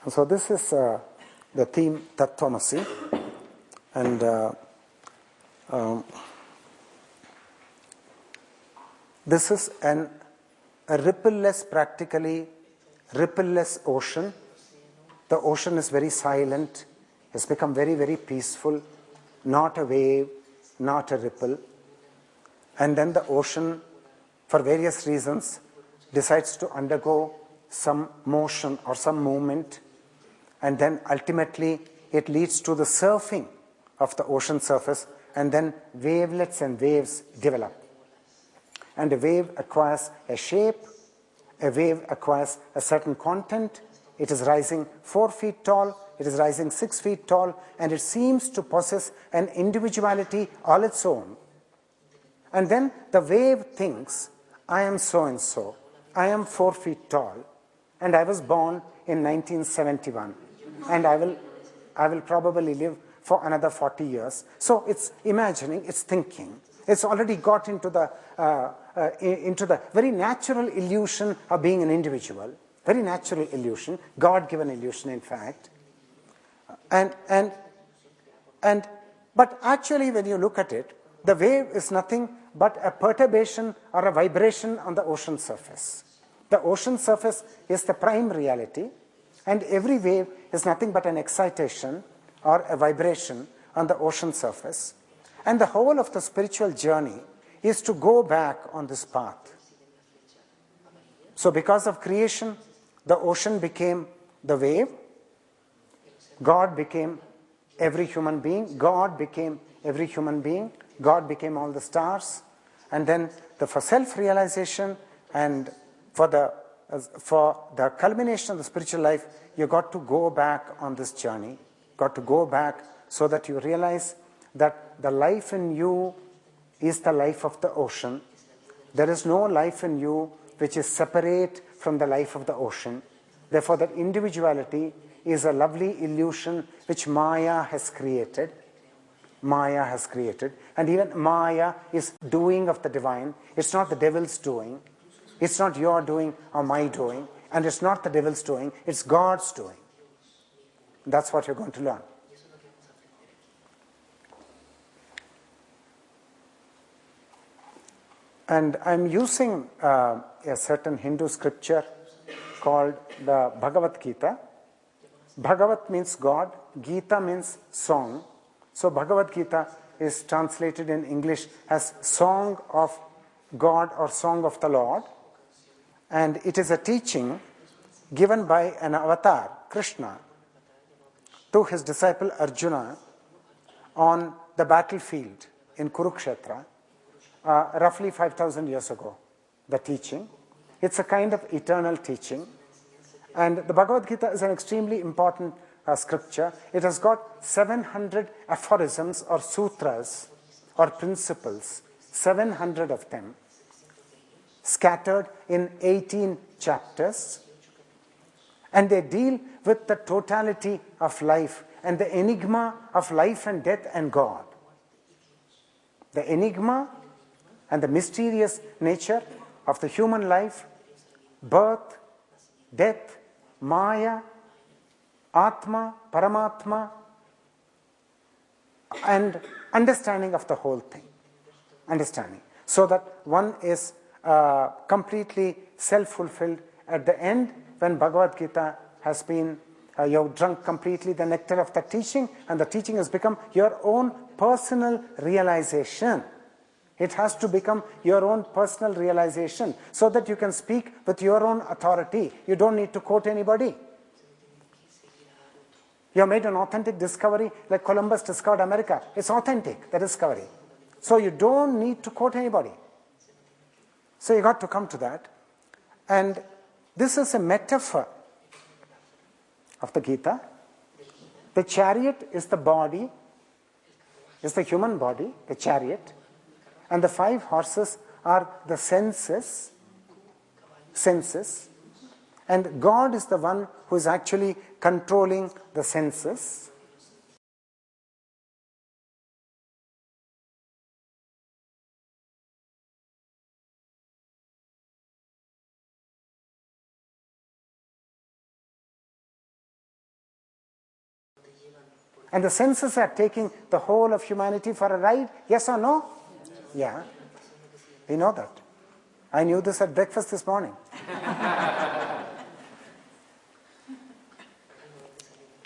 So this is the theme Tattvamasi, and this is a ripple-less, practically ripple-less ocean. The ocean is very silent. It's become very, very peaceful. Not a wave, not a ripple. And then the ocean, for various reasons, decides to undergo some motion or some movement, and then ultimately it leads to the surfing of the ocean surface, and then wavelets and waves develop. And a wave acquires a shape, a wave acquires a certain content. It is rising 4 feet tall, it is rising 6 feet tall, and it seems to possess an individuality all its own. And then the wave thinks, I am so-and-so, I am 4 feet tall, and I was born in 1971, and I will probably live for another 40 years. So it's imagining, it's thinking. It's already got into the very natural illusion of being an individual, very natural illusion, God-given illusion, in fact. But actually, when you look at it, the wave is nothing but a perturbation or a vibration on the ocean surface. The ocean surface is the prime reality, and every wave is nothing but an excitation or a vibration on the ocean surface. And the whole of the spiritual journey is to go back on this path. So because of creation, the ocean became the wave, God became every human being, God became every human being, God became all the stars, and then for self-realization and for the culmination of the spiritual life, you got to go back on this journey, got to go back so that you realize that the life in you is the life of the ocean. There is no life in you which is separate from the life of the ocean. Therefore, that individuality is a lovely illusion which Maya has created. Maya has created. And even Maya is doing of the divine. It's not the devil's doing. It's not your doing or my doing. And it's not the devil's doing. It's God's doing. That's what you're going to learn. And I'm using a certain Hindu scripture called the Bhagavad Gita. Bhagavat means God, Gita means song. So Bhagavad Gita is translated in English as Song of God or Song of the Lord. And it is a teaching given by an avatar, Krishna, to his disciple Arjuna on the battlefield in Kurukshetra, roughly 5,000 years ago, the teaching. It's a kind of eternal teaching. And the Bhagavad Gita is an extremely important scripture. It has got 700 aphorisms or sutras or principles, 700 of them, scattered in 18 chapters. And they deal with the totality of life and the enigma of life and death and God. The enigma and the mysterious nature of the human life, birth, death, Maya, Atma, Paramatma, and understanding of the whole thing. Understanding. So that one is completely self-fulfilled at the end when Bhagavad Gita has been, you've drunk completely the nectar of the teaching, and the teaching has become your own personal realization. It has to become your own personal realization so that you can speak with your own authority. You don't need to quote anybody. You have made an authentic discovery like Columbus discovered America. It's authentic, the discovery. So you don't need to quote anybody. So you got to come to that. And this is a metaphor of the Gita. The chariot is the body, is the human body, the chariot. And the 5 horses are the senses. And God is the one who is actually controlling the senses. And the senses are taking the whole of humanity for a ride, yes or no? Yeah, we know that. I knew this at breakfast this morning.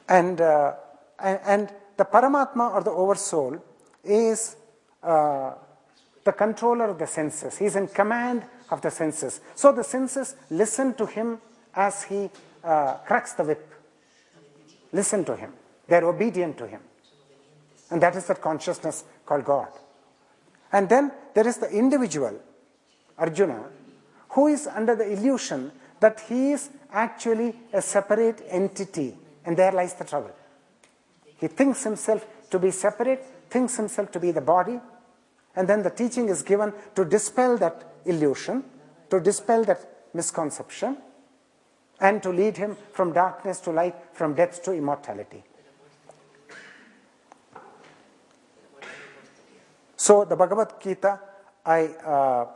And the Paramatma, or the Oversoul, is the controller of the senses. He is in command of the senses. So the senses listen to him as he cracks the whip. Listen to him. They are obedient to him. And that is that consciousness called God. And then there is the individual, Arjuna, who is under the illusion that he is actually a separate entity. And there lies the trouble. He thinks himself to be separate, thinks himself to be the body, and then the teaching is given to dispel that illusion, to dispel that misconception, and to lead him from darkness to light, from death to immortality. So the Bhagavad Gita I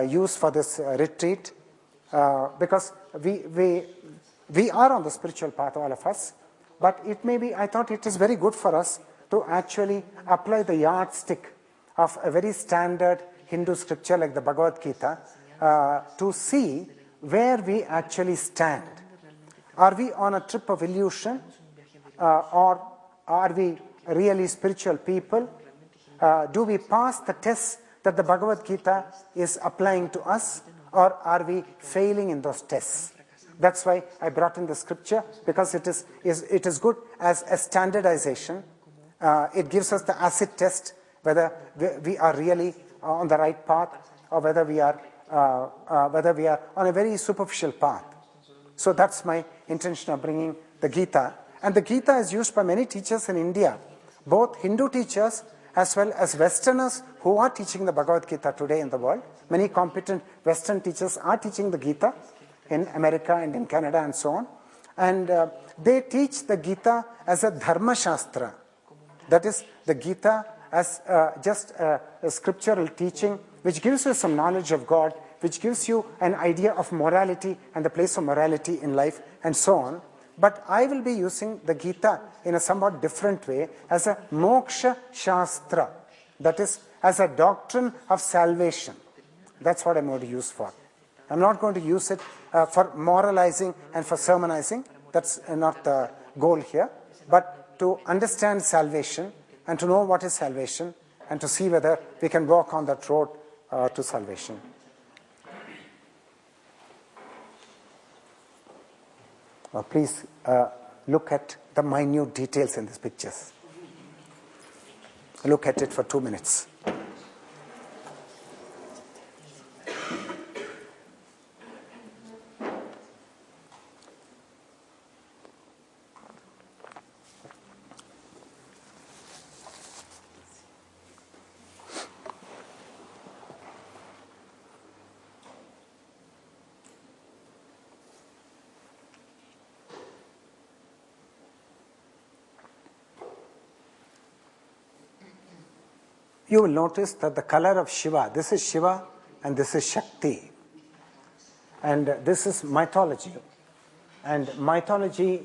use for this retreat because we are on the spiritual path, all of us, but it may be, I thought it is very good for us to actually apply the yardstick of a very standard Hindu scripture like the Bhagavad Gita to see where we actually stand. Are we on a trip of illusion, or are we really spiritual people? Do we pass the tests that the Bhagavad Gita is applying to us, or are we failing in those tests? That's why I brought in the scripture, because it is good as a standardization. It gives us the acid test, whether we are really on the right path, or whether we are on a very superficial path. So that's my intention of bringing the Gita. And the Gita is used by many teachers in India, both Hindu teachers as well as Westerners who are teaching the Bhagavad Gita today in the world. Many competent Western teachers are teaching the Gita in America and in Canada and so on. And they teach the Gita as a Dharma Shastra. That is, the Gita as just a scriptural teaching which gives you some knowledge of God, which gives you an idea of morality and the place of morality in life and so on. But I will be using the Gita in a somewhat different way as a Moksha Shastra. That is, as a doctrine of salvation. That's what I'm going to use for. I'm not going to use it for moralizing and for sermonizing. That's not the goal here. But to understand salvation and to know what is salvation and to see whether we can walk on that road to salvation. Please look at the minute details in these pictures. Look at it for 2 minutes. You will notice that the color of Shiva, this is Shiva and this is Shakti. And this is mythology. And mythology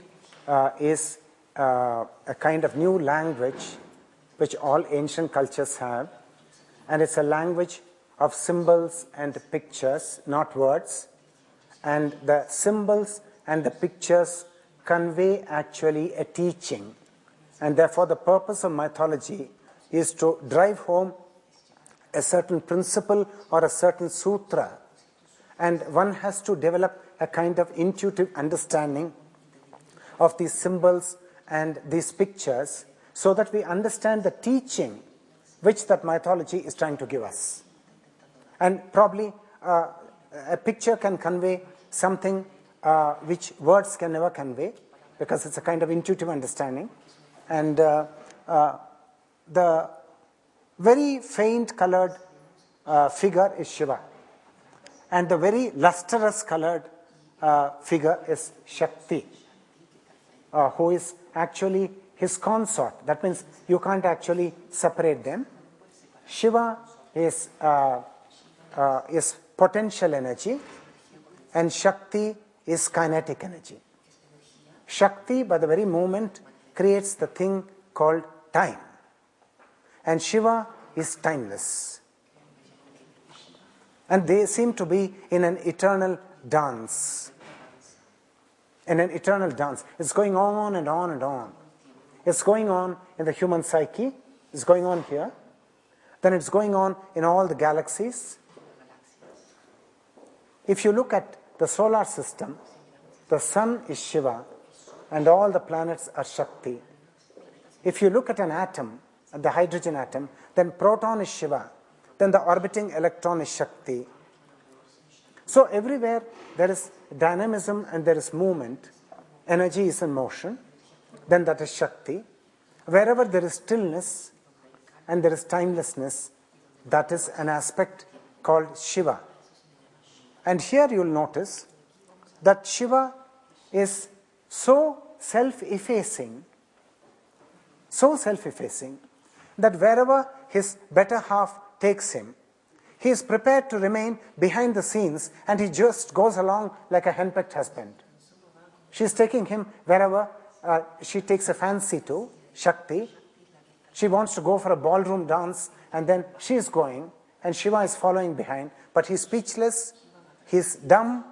is a kind of new language which all ancient cultures have. And it's a language of symbols and pictures, not words. And the symbols and the pictures convey actually a teaching. And therefore the purpose of mythology is to drive home a certain principle or a certain sutra. And one has to develop a kind of intuitive understanding of these symbols and these pictures so that we understand the teaching which that mythology is trying to give us. And probably a picture can convey something which words can never convey, because it's a kind of intuitive understanding. And the very faint colored figure is Shiva. And the very lustrous colored figure is Shakti, who is actually his consort. That means you can't actually separate them. Shiva is potential energy, and Shakti is kinetic energy. Shakti, by the very moment, creates the thing called time. And Shiva is timeless. And they seem to be in an eternal dance. In an eternal dance. It's going on and on and on. It's going on in the human psyche. It's going on here. Then it's going on in all the galaxies. If you look at the solar system, the sun is Shiva and all the planets are Shakti. If you look at an atom, the hydrogen atom, then proton is Shiva, then the orbiting electron is Shakti. So everywhere there is dynamism and there is movement, energy is in motion, then that is Shakti. Wherever there is stillness and there is timelessness, that is an aspect called Shiva. And here you will notice that Shiva is so self-effacing that wherever his better half takes him, he is prepared to remain behind the scenes and he just goes along like a henpecked husband. She is taking him wherever she takes a fancy to, Shakti. She wants to go for a ballroom dance and then she is going and Shiva is following behind, but he is speechless, he is dumb,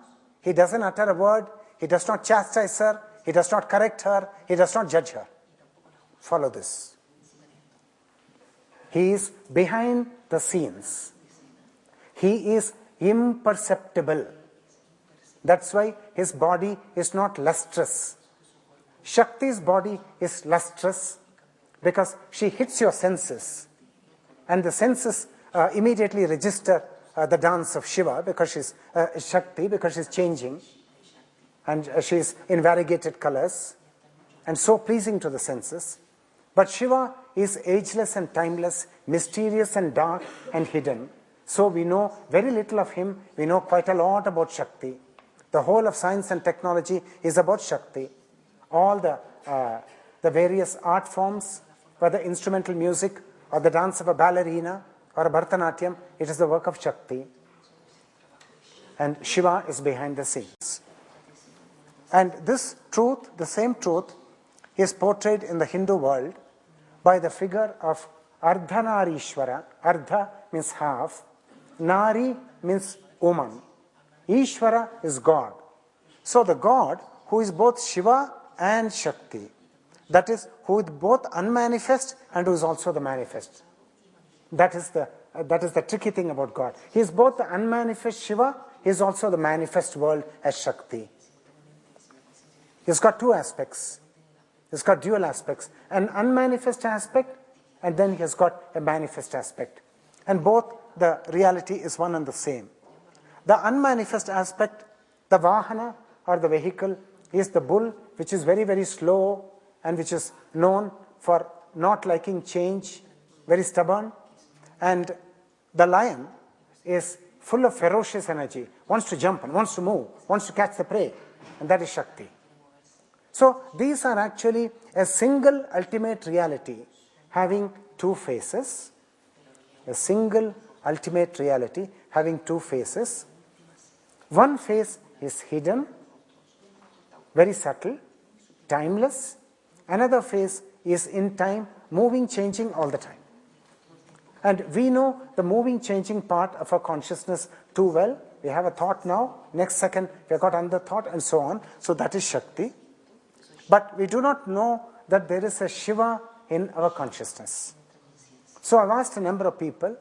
he doesn't utter a word, he does not chastise her, he does not correct her, he does not judge her. Follow this. He is behind the scenes. He is imperceptible. That's why his body is not lustrous. Shakti's body is lustrous because she hits your senses. And the senses immediately register the dance of Shiva because she's Shakti, because she's changing. And she's in variegated colors and so pleasing to the senses. But Shiva is ageless and timeless, mysterious and dark and hidden. So we know very little of him. We know quite a lot about Shakti. The whole of science and technology is about Shakti. All the various art forms, whether instrumental music or the dance of a ballerina or a Bharatanatyam, it is the work of Shakti. And Shiva is behind the scenes. And this truth, the same truth, is portrayed in the Hindu world by the figure of Ardhanarishwara. Ardha means half. Nari means woman. Ishvara is God. So the God who is both Shiva and Shakti, that is, who is both unmanifest and who is also the manifest. That is the tricky thing about God. He is both the unmanifest Shiva, he is also the manifest world as Shakti. He's got two aspects. He's got dual aspects. An unmanifest aspect, and then he has got a manifest aspect. And both the reality is one and the same. The unmanifest aspect, the Vahana or the vehicle, is the bull, which is very, very slow and which is known for not liking change, very stubborn. And the lion is full of ferocious energy, wants to jump and wants to move, wants to catch the prey, and that is Shakti. So these are actually a single ultimate reality having two faces. A single ultimate reality having two faces. One face is hidden, very subtle, timeless. Another face is in time, moving, changing all the time. And we know the moving, changing part of our consciousness too well. We have a thought now, next second we have got another thought and so on. So that is Shakti. But we do not know that there is a Shiva in our consciousness. So I've asked a number of people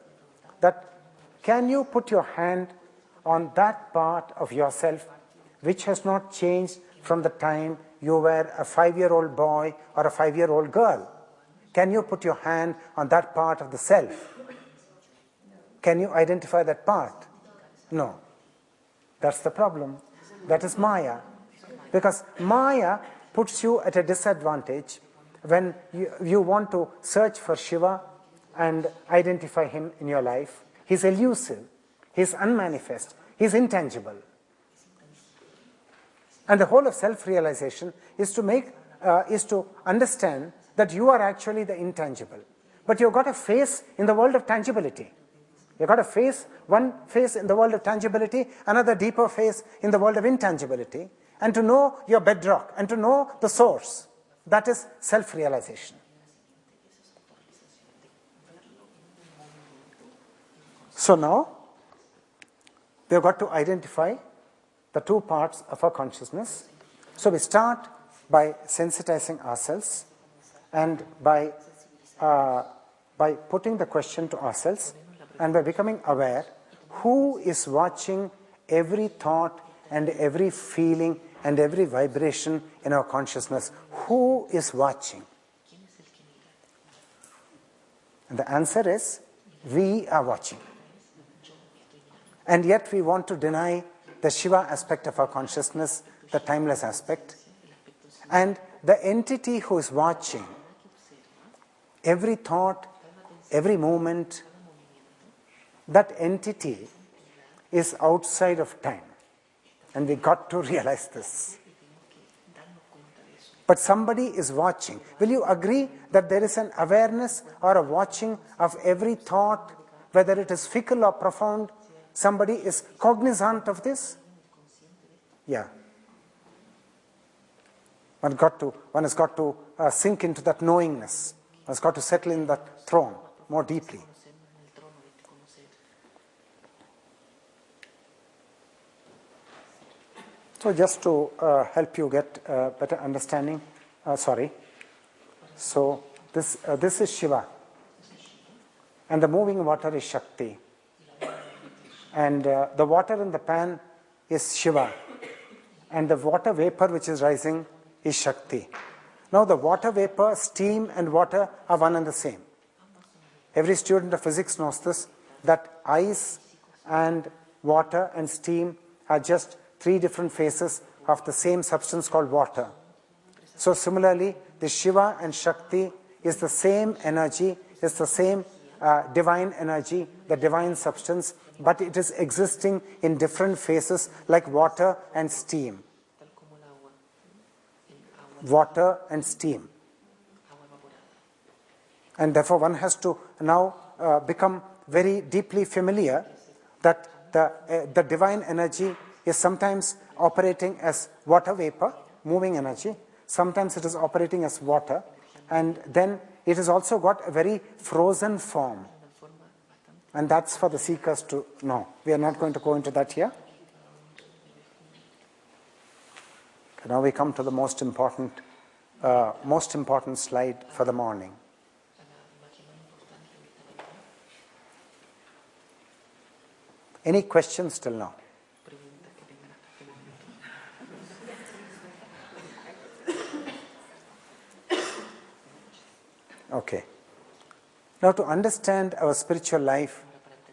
that, can you put your hand on that part of yourself which has not changed from the time you were a 5-year-old boy or a 5-year-old girl? Can you put your hand on that part of the self? Can you identify that part? No. That's the problem. That is Maya. Because Maya puts you at a disadvantage when you want to search for Shiva and identify him in your life. He's elusive. He's unmanifest. He's intangible. And the whole of self-realization is to understand that you are actually the intangible. But you've got a face in the world of tangibility. You've got a face, one face in the world of tangibility, another deeper face in the world of intangibility. And to know your bedrock and to know the source, that is self-realization. So now, we have got to identify the two parts of our consciousness. So we start by sensitizing ourselves and by putting the question to ourselves and by becoming aware who is watching every thought and every feeling and every vibration in our consciousness. Who is watching? And the answer is, we are watching. And yet we want to deny the Shiva aspect of our consciousness, the timeless aspect. And the entity who is watching every thought, every movement, that entity is outside of time. And we got to realize this. But somebody is watching. Will you agree that there is an awareness or a watching of every thought, whether it is fickle or profound? Somebody is cognizant of this? Yeah. One has got to sink into that knowingness. One has got to settle in that throne more deeply. So just to help you get better understanding, So this is Shiva. And the moving water is Shakti. And the water in the pan is Shiva. And the water vapor which is rising is Shakti. Now the water vapor, steam and water are one and the same. Every student of physics knows this, that ice and water and steam are just three different phases of the same substance called water. So similarly, the Shiva and Shakti is the same energy, is the same divine energy, the divine substance, but it is existing in different phases like water and steam. Water and steam. And therefore one has to now become very deeply familiar that the divine energy is sometimes operating as water vapor, moving energy. Sometimes it is operating as water. And then it has also got a very frozen form. And that's for the seekers to know. We are not going to go into that here. Now we come to the most important slide for the morning. Any questions till now? Okay. Now to understand our spiritual life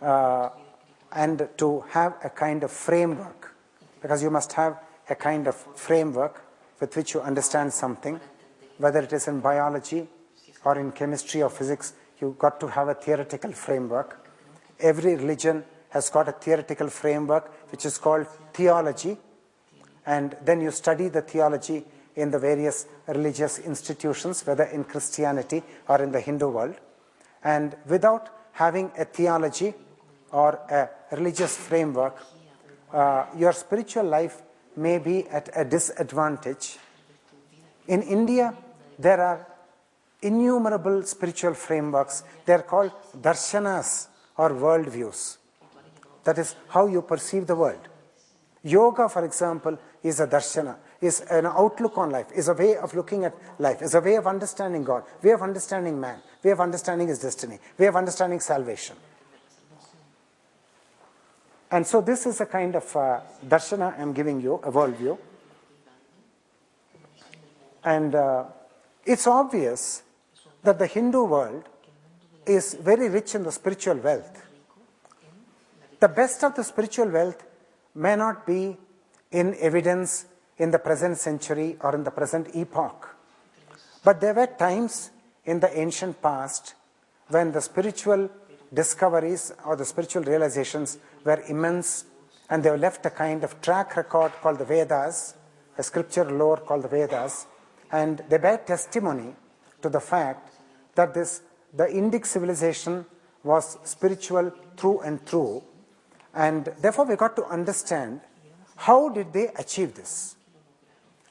and to have a kind of framework, because you must have a kind of framework with which you understand something, whether it is in biology or in chemistry or physics, you've got to have a theoretical framework. Every religion has got a theoretical framework which is called theology, and then you study the theology in the various religious institutions, whether in Christianity or in the Hindu world. And without having a theology or a religious framework, your spiritual life may be at a disadvantage. In India, there are innumerable spiritual frameworks. They are called darshanas or worldviews. That is how you perceive the world. Yoga, for example, is a darshana, is an outlook on life, is a way of looking at life, is a way of understanding God, way of understanding man, way of understanding his destiny, way of understanding salvation. And so this is a kind of darshana I am giving you, a worldview. And it's obvious that the Hindu world is very rich in the spiritual wealth. The best of the spiritual wealth may not be in evidence in the present century or in the present epoch. But there were times in the ancient past when the spiritual discoveries or the spiritual realizations were immense, and they left a kind of track record called the Vedas, a scripture lore called the Vedas, and they bear testimony to the fact that the Indic civilization was spiritual through and through, and therefore we got to understand how did they achieve this?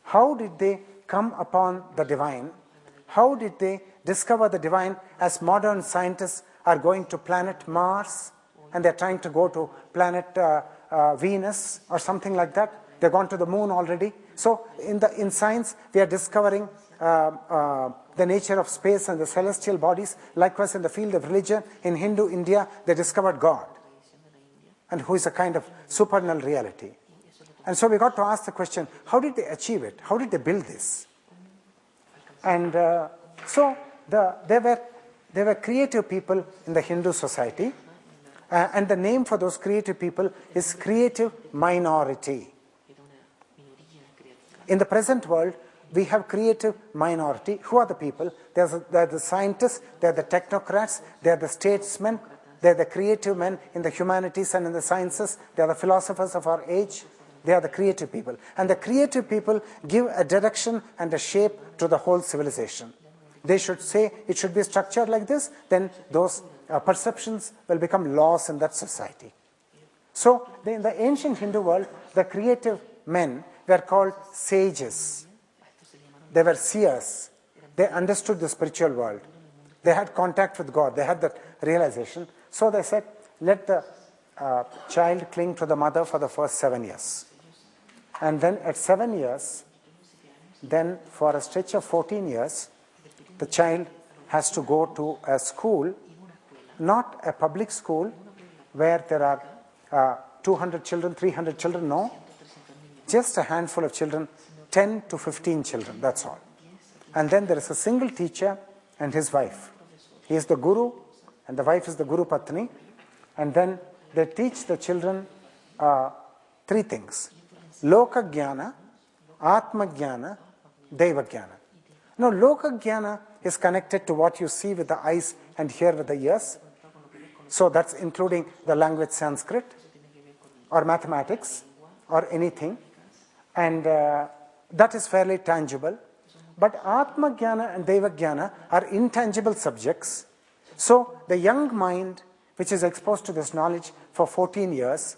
How did they come upon the divine? How did they discover the divine as modern scientists are going to planet Mars and they're trying to go to planet Venus or something like that. They've gone to the moon already. So in science, we are discovering the nature of space and the celestial bodies. Likewise, in the field of religion, in Hindu India, they discovered God, and who is a kind of supernal reality. And so we got to ask the question, how did they achieve it? How did they build this? And so there were creative people in the Hindu society, and the name for those creative people is creative minority. In the present world, we have creative minority. Who are the people? They're the scientists, they're the technocrats, they're the statesmen, they're the creative men in the humanities and in the sciences, they're the philosophers of our age. They are the creative people. And the creative people give a direction and a shape to the whole civilization. They should say it should be structured like this, then those perceptions will become laws in that society. So in the ancient Hindu world, the creative men were called sages. They were seers. They understood the spiritual world. They had contact with God. They had that realization. So they said, let the child cling to the mother for the first 7 years. And then at 7 years, then for a stretch of 14 years, the child has to go to a school, not a public school where there are 200 children, 300 children, no. Just a handful of children, 10 to 15 children, that's all. And then there is a single teacher and his wife. He is the guru and the wife is the guru patni. And then they teach the children 3 things. Loka Jnana, Atma Jnana, Deva Jnana. Now, Loka Jnana is connected to what you see with the eyes and hear with the ears. So that's including the language Sanskrit or mathematics or anything. And that is fairly tangible. But Atma Jnana and Deva Jnana are intangible subjects. So the young mind, which is exposed to this knowledge for 14 years,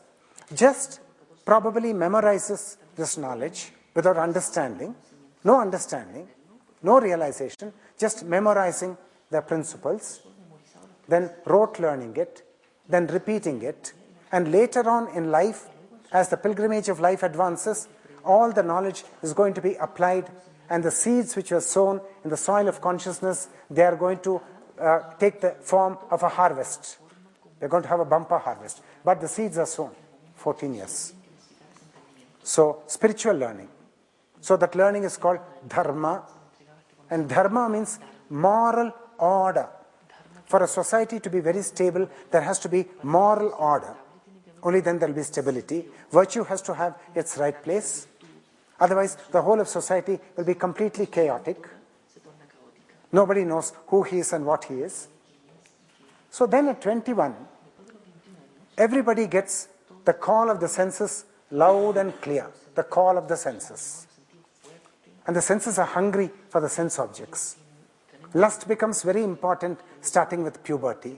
just probably memorizes this knowledge without understanding, no realization, just memorizing the principles, then rote learning it, then repeating it, and later on in life, as the pilgrimage of life advances, all the knowledge is going to be applied, and the seeds which were sown in the soil of consciousness, they are going to take the form of a harvest. They're going to have a bumper harvest. But the seeds are sown, 14 years. So, spiritual learning. So that learning is called dharma. And dharma means moral order. For a society to be very stable, there has to be moral order. Only then there will be stability. Virtue has to have its right place. Otherwise, the whole of society will be completely chaotic. Nobody knows who he is and what he is. So then at 21, everybody gets the call of the senses loud and clear. The call of the senses. And the senses are hungry for the sense objects. Lust becomes very important starting with puberty.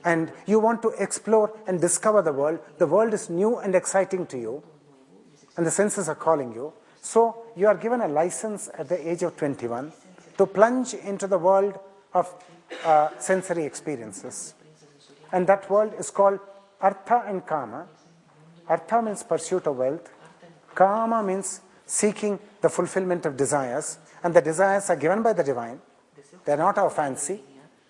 And you want to explore and discover the world. The world is new and exciting to you. And the senses are calling you. So you are given a license at the age of 21 to plunge into the world of sensory experiences. And that world is called Artha and Kama. Artha means pursuit of wealth. Kama means seeking the fulfillment of desires. And the desires are given by the divine. They are not our fancy.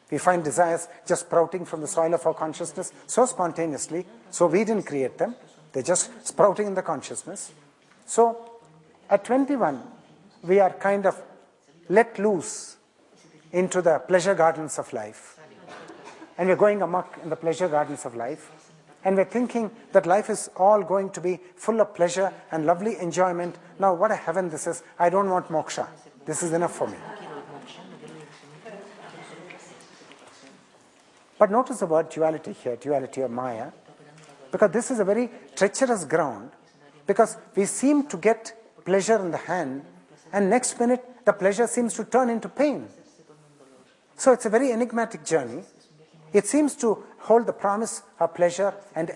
We find desires just sprouting from the soil of our consciousness so spontaneously. So we didn't create them. They're just sprouting in the consciousness. So at 21, we are kind of let loose into the pleasure gardens of life. And we're going amok in the pleasure gardens of life. And we're thinking that life is all going to be full of pleasure and lovely enjoyment. Now, what a heaven this is. I don't want moksha. This is enough for me. But notice the word duality here, duality or Maya, because this is a very treacherous ground, because we seem to get pleasure in the hand, and next minute the pleasure seems to turn into pain. So it's a very enigmatic journey. It seems to hold the promise of pleasure and